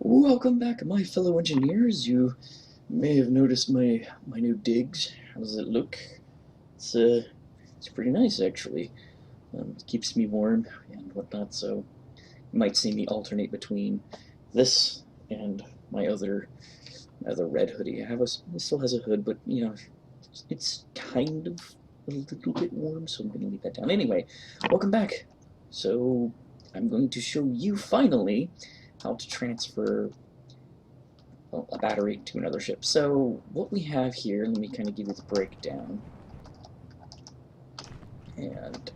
Welcome back, my fellow engineers. You may have noticed my new digs. How does it look? It's pretty nice actually. It keeps me warm and whatnot. So you might see me alternate between this and my other red hoodie. It still has a hood, but it's kind of a little bit warm, so I'm gonna leave that down. Anyway, welcome back. So I'm going to show you finally how to transfer a battery to another ship. So what we have here, let me kind of give you the breakdown. And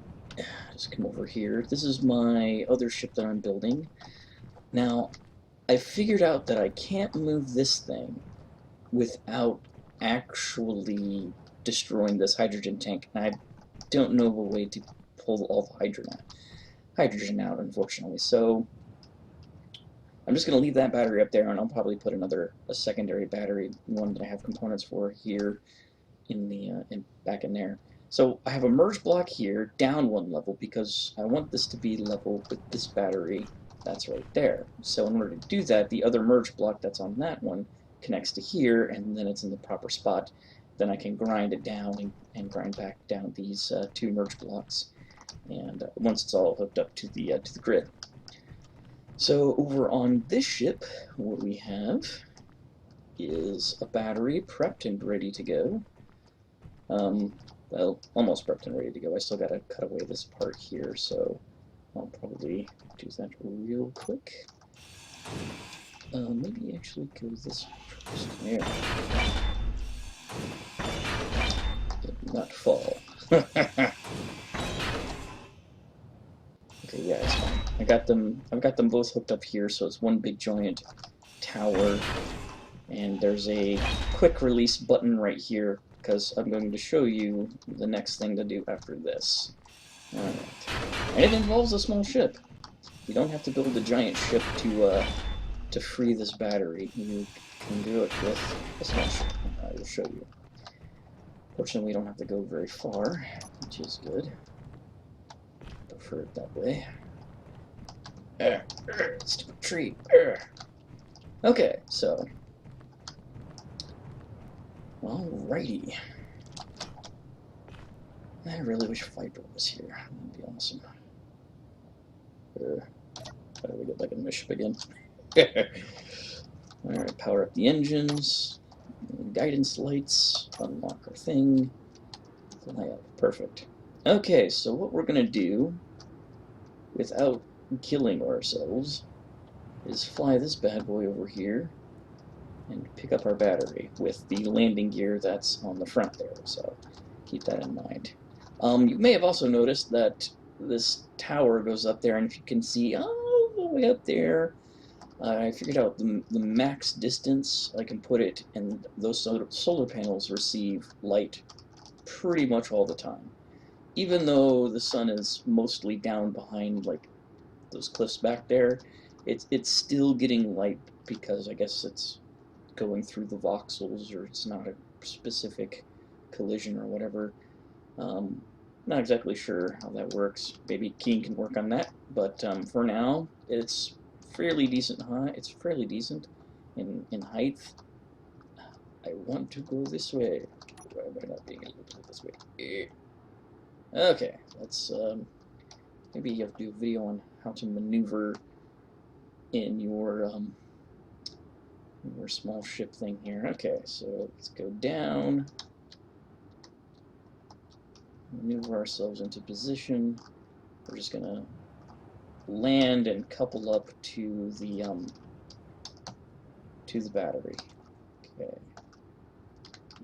just come over here. This is my other ship that I'm building. Now, I figured out that I can't move this thing without actually destroying this hydrogen tank. And I don't know of a way to pull all the hydrogen out, unfortunately. So I'm just going to leave that battery up there, and I'll probably put a secondary battery, one that I have components for here in the back in there. So I have a merge block here, down one level, because I want this to be level with this battery that's right there. So in order to do that, the other merge block that's on that one connects to here, and then it's in the proper spot. Then I can grind it down and grind back down these two merge blocks, and once it's all hooked up to the grid. So over on this ship, what we have is a battery prepped and ready to go. Well, almost prepped and ready to go. I still gotta cut away this part here, so I'll probably do that real quick. Maybe actually go this first. There. Did not fall. Okay, yeah, it's fine. I've got them both hooked up here, so it's one big giant tower, and there's a quick release button right here because I'm going to show you the next thing to do after this. Alright. And it involves a small ship. You don't have to build a giant ship to free this battery. You can do it with a small ship. I will show you. Fortunately, we don't have to go very far, which is good. Prefer it that way. Stupid tree. Okay, so. Alrighty. I really wish Viper was here. That would be awesome. How do we get back in the ship again? Alright, power up the engines. Guidance lights. Unlock our thing. Fly up. Perfect. Okay, so what we're going to do, without killing ourselves, is fly this bad boy over here and pick up our battery with the landing gear that's on the front there. So keep that in mind. You may have also noticed that this tower goes up there, and if you can see all the way up there, I figured out the max distance I can put it, and those solar panels receive light pretty much all the time. Even though the sun is mostly down behind like those cliffs back there, it's still getting light because I guess it's going through the voxels, or it's not a specific collision or whatever. Not exactly sure how that works. Maybe Keen can work on that, but for now, it's fairly decent high. It's fairly decent in height. I want to go this way. Why am I not being able to go this way? Okay, let's maybe you have to do a video on how to maneuver in your small ship thing here. Okay, so let's go down. Maneuver ourselves into position. We're just gonna land and couple up to the battery. Okay,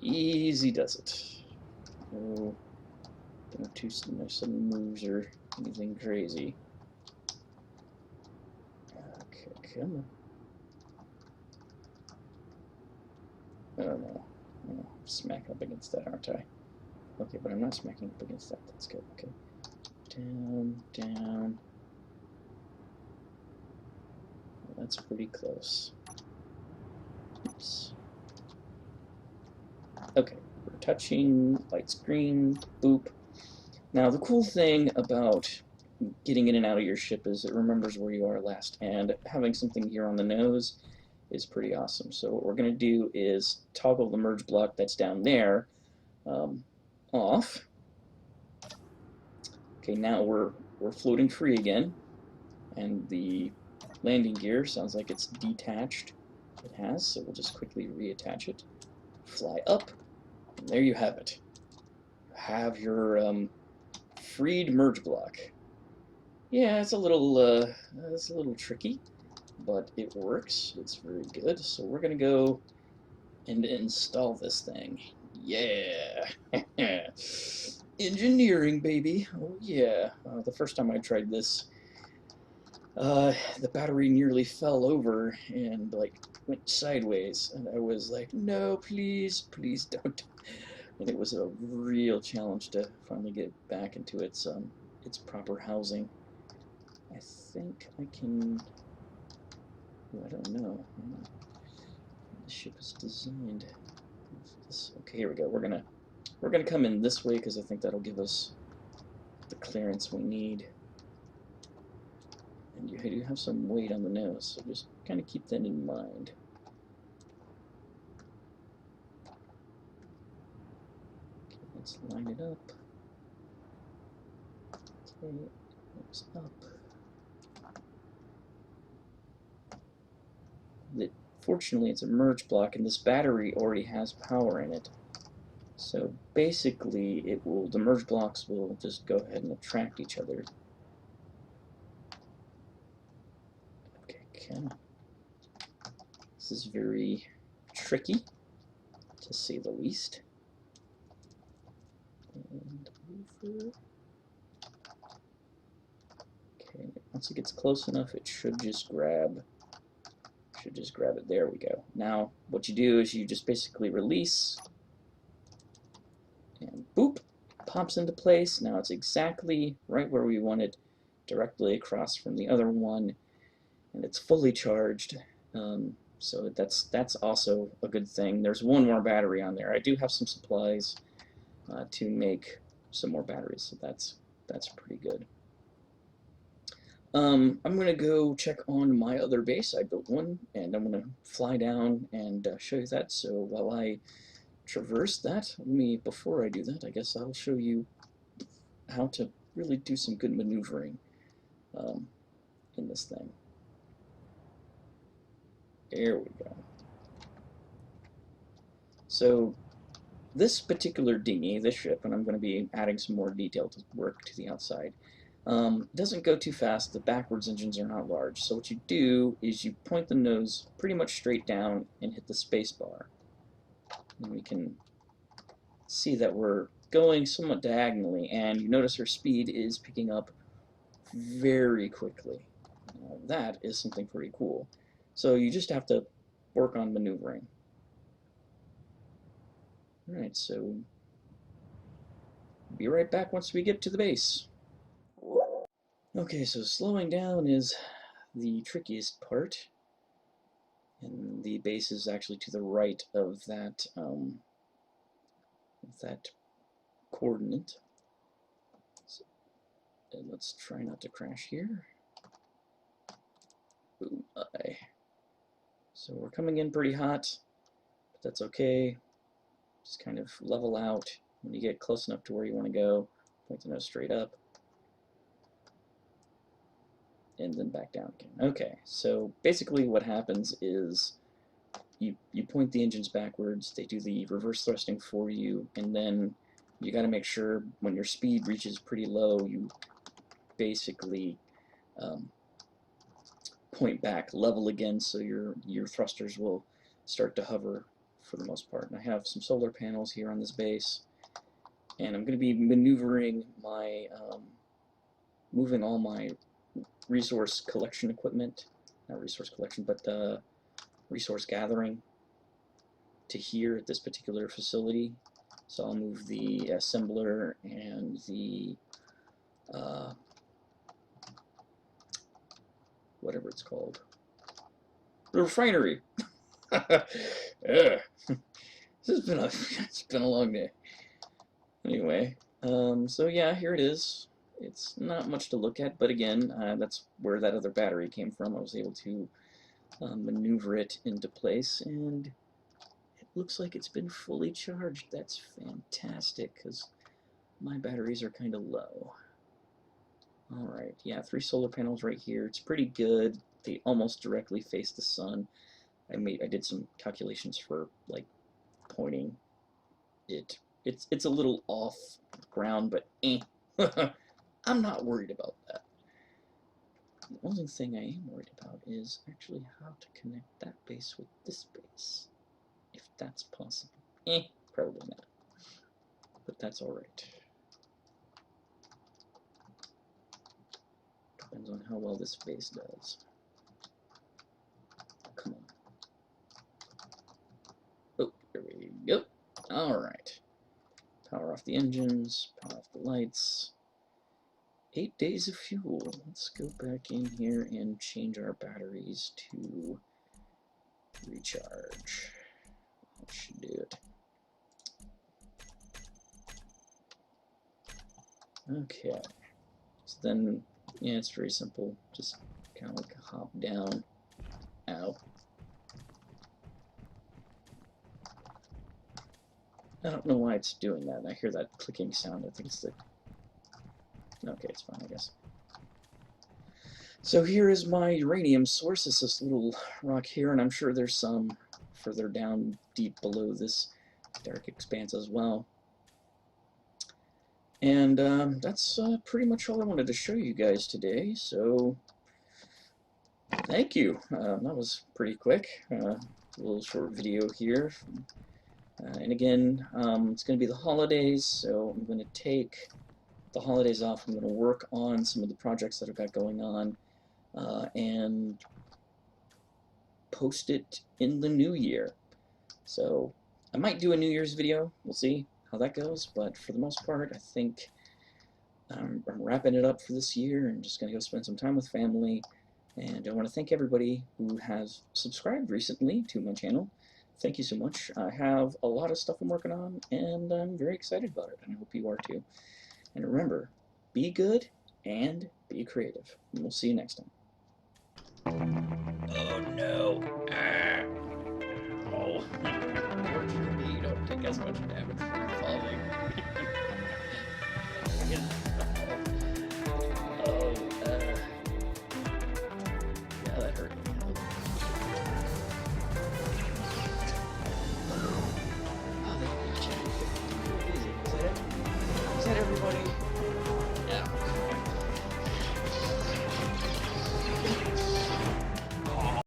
easy does it. Oh, don't do no sudden moves or anything crazy. Okay, come on. Oh no, I'm smacking up against that, aren't I? Okay, but I'm not smacking up against that. That's good. Okay. Down, down. Well, that's pretty close. Oops. Okay, we're touching, light screen, boop. Now, the cool thing about getting in and out of your ship is it remembers where you are last, and having something here on the nose is pretty awesome. So what we're going to do is toggle the merge block that's down there off. Okay, now we're floating free again, and the landing gear sounds like it's detached. It has, so we'll just quickly reattach it. Fly up, and there you have it. You have your freed merge block. Yeah, it's a little tricky, but it works. It's very good. So we're gonna go and install this thing. Yeah, engineering, baby. Oh yeah. The first time I tried this, the battery nearly fell over and like went sideways, and I was like, no, please, please don't. And it was a real challenge to finally get back into its proper housing. I think I can. Oh, I don't know. The ship is designed. Okay, here we go. We're gonna come in this way because I think that'll give us the clearance we need. And you do have some weight on the nose, so just kind of keep that in mind. Okay, let's line it up. Okay, it's up. Fortunately, it's a merge block, and this battery already has power in it. So basically, the merge blocks will just go ahead and attract each other. Okay, this is very tricky, to say the least. And over. Okay, once it gets close enough, it should just grab it. There we go. Now, what you do is you just basically release, and boop, pops into place. Now it's exactly right where we want it, directly across from the other one, and it's fully charged. So that's also a good thing. There's one more battery on there. I do have some supplies to make some more batteries, so that's pretty good. I'm going to go check on my other base. I built one, and I'm going to fly down and show you that. So while I traverse that, before I do that, I guess I'll show you how to really do some good maneuvering in this thing. There we go. So this particular dinghy, this ship, and I'm going to be adding some more detail to work to the outside, doesn't go too fast. The backwards engines are not large. So what you do is you point the nose pretty much straight down and hit the space bar. And we can see that we're going somewhat diagonally, and you notice our speed is picking up very quickly. Now, that is something pretty cool. So you just have to work on maneuvering. Alright, so be right back once we get to the base. Okay, so slowing down is the trickiest part, and the base is actually to the right of that coordinate. So, let's try not to crash here. Boom, So we're coming in pretty hot, but that's okay. Just kind of level out. When you get close enough to where you want to go, point the nose straight up, and then back down again. Okay, so basically what happens is you point the engines backwards, they do the reverse thrusting for you, and then you got to make sure when your speed reaches pretty low, you basically point back, level again, so your thrusters will start to hover for the most part. And I have some solar panels here on this base, and I'm going to be maneuvering my, moving all my resource collection equipment, not resource collection, but resource gathering to here at this particular facility. So I'll move the assembler and the whatever it's called, the refinery. Yeah. It's been a long day. Anyway, so yeah, here it is. It's not much to look at, but again, that's where that other battery came from. I was able to maneuver it into place, and it looks like it's been fully charged. That's fantastic, because my batteries are kind of low. Alright, yeah, 3 solar panels right here. It's pretty good. They almost directly face the sun. I did some calculations for like pointing it. It's a little off ground, but I'm not worried about that. The only thing I am worried about is actually how to connect that base with this base, if that's possible. Probably not, but that's alright. Depends on how well this base does. Come on. Oh, there we go. Alright. Power off the engines, power off the lights. 8 days of fuel. Let's go back in here and change our batteries to recharge. That should do it. Okay. So then, yeah, it's very simple. Just kind of like hop down. Ow. I don't know why it's doing that. I hear that clicking sound. I think it's the... Okay, it's fine, I guess. So here is my uranium source. It's this little rock here, and I'm sure there's some further down deep below this dark expanse as well. And that's pretty much all I wanted to show you guys today. So thank you. That was pretty quick. A little short video here. And again, it's going to be the holidays, so I'm going to take the holidays off. I'm going to work on some of the projects that I've got going on and post it in the new year. So I might do a New Year's video. We'll see how that goes, but for the most part, I think I'm wrapping it up for this year and just going to go spend some time with family. And I want to thank everybody who has subscribed recently to my channel. Thank you so much. I have a lot of stuff I'm working on, and I'm very excited about it, and I hope you are too. And remember, be good and be creative. And we'll see you next time. Oh no. Oh. Fortunately, you don't take as much damage from falling.